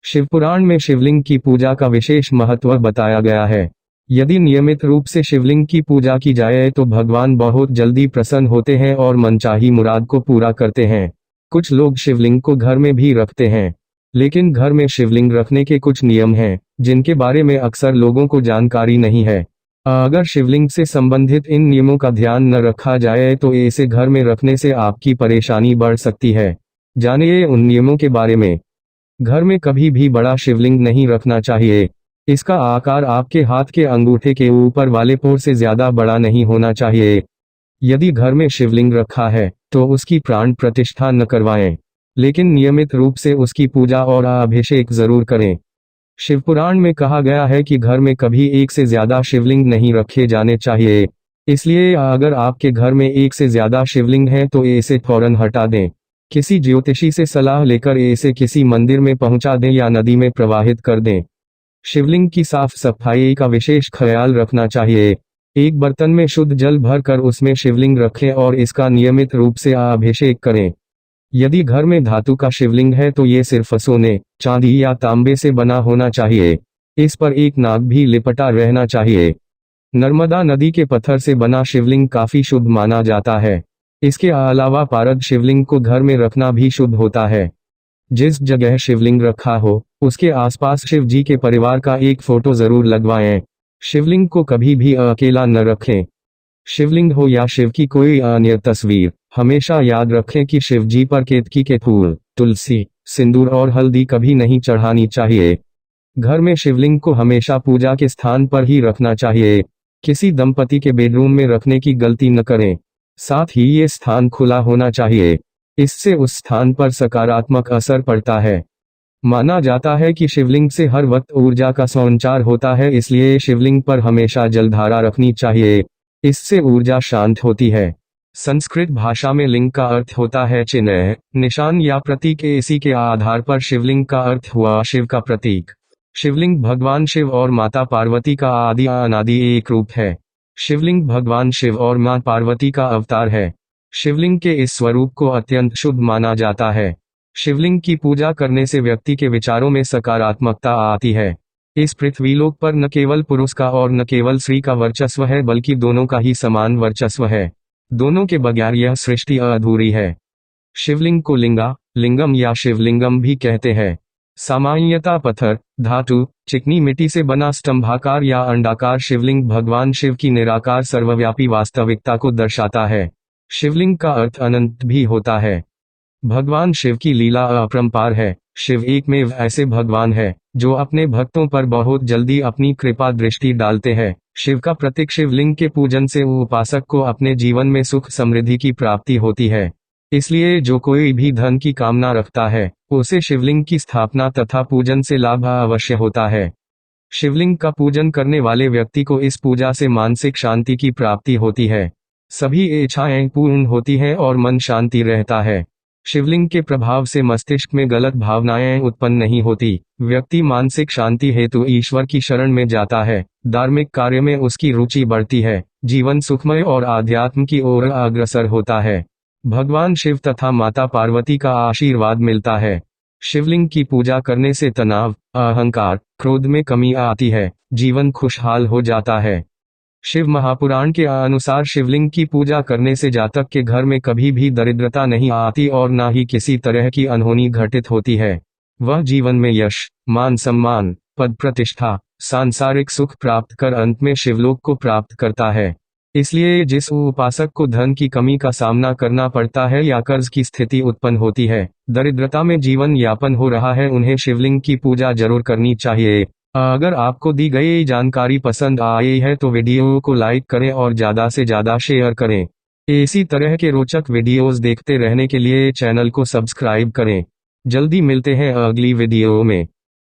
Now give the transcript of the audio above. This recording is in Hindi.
शिवपुराण में शिवलिंग की पूजा का विशेष महत्व बताया गया है। यदि नियमित रूप से शिवलिंग की पूजा की जाए तो भगवान बहुत जल्दी प्रसन्न होते हैं और मनचाही मुराद को पूरा करते हैं। कुछ लोग शिवलिंग को घर में भी रखते हैं, लेकिन घर में शिवलिंग रखने के कुछ नियम हैं जिनके बारे में अक्सर लोगों को जानकारी नहीं है। अगर शिवलिंग से संबंधित इन नियमों का ध्यान न रखा जाए तो इसे घर में रखने से आपकी परेशानी बढ़ सकती है। जानिए उन नियमों के बारे में। घर में कभी भी बड़ा शिवलिंग नहीं रखना चाहिए। इसका आकार आपके हाथ के अंगूठे के ऊपर वाले पोर से ज्यादा बड़ा नहीं होना चाहिए। यदि घर में शिवलिंग रखा है तो उसकी प्राण प्रतिष्ठा न करवाएं, लेकिन नियमित रूप से उसकी पूजा और अभिषेक जरूर करें। शिवपुराण में कहा गया है कि घर में कभी एक से ज्यादा शिवलिंग नहीं रखे जाने चाहिए। इसलिए अगर आपके घर में एक से ज्यादा शिवलिंग है तो इसे फौरन हटा दें। किसी ज्योतिषी से सलाह लेकर इसे किसी मंदिर में पहुंचा दें या नदी में प्रवाहित कर दें। शिवलिंग की साफ सफाई का विशेष ख्याल रखना चाहिए। एक बर्तन में शुद्ध जल भरकर उसमें शिवलिंग रखें और इसका नियमित रूप से अभिषेक करें। यदि घर में धातु का शिवलिंग है तो ये सिर्फ सोने, चांदी या तांबे से बना होना चाहिए। इस पर एक नाग भी लिपटा रहना चाहिए। नर्मदा नदी के पत्थर से बना शिवलिंग काफी शुभ माना जाता है। इसके अलावा पारद शिवलिंग को घर में रखना भी शुभ होता है। जिस जगह शिवलिंग रखा हो उसके आसपास शिव जी के परिवार का एक फोटो जरूर लगवाएं। शिवलिंग को कभी भी अकेला न रखें। शिवलिंग हो या शिव की कोई अन्य तस्वीर, हमेशा याद रखें कि शिव जी पर केतकी के फूल, तुलसी, सिंदूर और हल्दी कभी नहीं चढ़ानी चाहिए। घर में शिवलिंग को हमेशा पूजा के स्थान पर ही रखना चाहिए। किसी दंपति के बेडरूम में रखने की गलती न करें। साथ ही ये स्थान खुला होना चाहिए। इससे उस स्थान पर सकारात्मक असर पड़ता है। माना जाता है कि शिवलिंग से हर वक्त ऊर्जा का संचार होता है, इसलिए शिवलिंग पर हमेशा जलधारा रखनी चाहिए। इससे ऊर्जा शांत होती है। संस्कृत भाषा में लिंग का अर्थ होता है चिन्ह, निशान या प्रतीक। इसी के आधार पर शिवलिंग का अर्थ हुआ शिव का प्रतीक। शिवलिंग भगवान शिव और माता पार्वती का आदि अनादि एक रूप है। शिवलिंग भगवान शिव और मां पार्वती का अवतार है। शिवलिंग के इस स्वरूप को अत्यंत शुभ माना जाता है। शिवलिंग की पूजा करने से व्यक्ति के विचारों में सकारात्मकता आती है। इस पृथ्वीलोक पर न केवल पुरुष का और न केवल स्त्री का वर्चस्व है, बल्कि दोनों का ही समान वर्चस्व है। दोनों के बगैर यह सृष्टि अधूरी है। शिवलिंग को लिंगम या शिवलिंगम भी कहते हैं। सामान्यतः पत्थर, धातु, चिकनी मिट्टी से बना स्तंभाकार या अंडाकार शिवलिंग भगवान शिव की निराकार सर्वव्यापी वास्तविकता को दर्शाता है। शिवलिंग का अर्थ अनंत भी होता है। भगवान शिव की लीला अपरंपार है। शिव एकमेव ऐसे भगवान है जो अपने भक्तों पर बहुत जल्दी अपनी कृपा दृष्टि डालते हैं। शिव का प्रतीक शिवलिंग के पूजन से उपासक को अपने जीवन में सुख समृद्धि की प्राप्ति होती है। इसलिए जो कोई भी धन की कामना रखता है उसे शिवलिंग की स्थापना तथा पूजन से लाभ अवश्य होता है। शिवलिंग का पूजन करने वाले व्यक्ति को इस पूजा से मानसिक शांति की प्राप्ति होती है। सभी इच्छाएं पूर्ण होती हैं और मन शांति रहता है। शिवलिंग के प्रभाव से मस्तिष्क में गलत भावनाएं उत्पन्न नहीं होती। व्यक्ति मानसिक शांति हेतु ईश्वर की शरण में जाता है। धार्मिक कार्य में उसकी रुचि बढ़ती है। जीवन सुखमय और आध्यात्म की ओर अग्रसर होता है। भगवान शिव तथा माता पार्वती का आशीर्वाद मिलता है। शिवलिंग की पूजा करने से तनाव, अहंकार, क्रोध में कमी आती है। जीवन खुशहाल हो जाता है। शिव महापुराण के अनुसार शिवलिंग की पूजा करने से जातक के घर में कभी भी दरिद्रता नहीं आती और न ही किसी तरह की अनहोनी घटित होती है। वह जीवन में यश, मान सम्मान, पद प्रतिष्ठा, सांसारिक सुख प्राप्त कर अंत में शिवलोक को प्राप्त करता है। इसलिए जिस उपासक को धन की कमी का सामना करना पड़ता है या कर्ज की स्थिति उत्पन्न होती है, दरिद्रता में जीवन यापन हो रहा है, उन्हें शिवलिंग की पूजा जरूर करनी चाहिए। अगर आपको दी गई जानकारी पसंद आई है तो वीडियो को लाइक करें और ज़्यादा से ज़्यादा शेयर करें। इसी तरह के रोचक वीडियोस देखते रहने के लिए चैनल को सब्सक्राइब करें। जल्दी मिलते हैं अगली वीडियो में।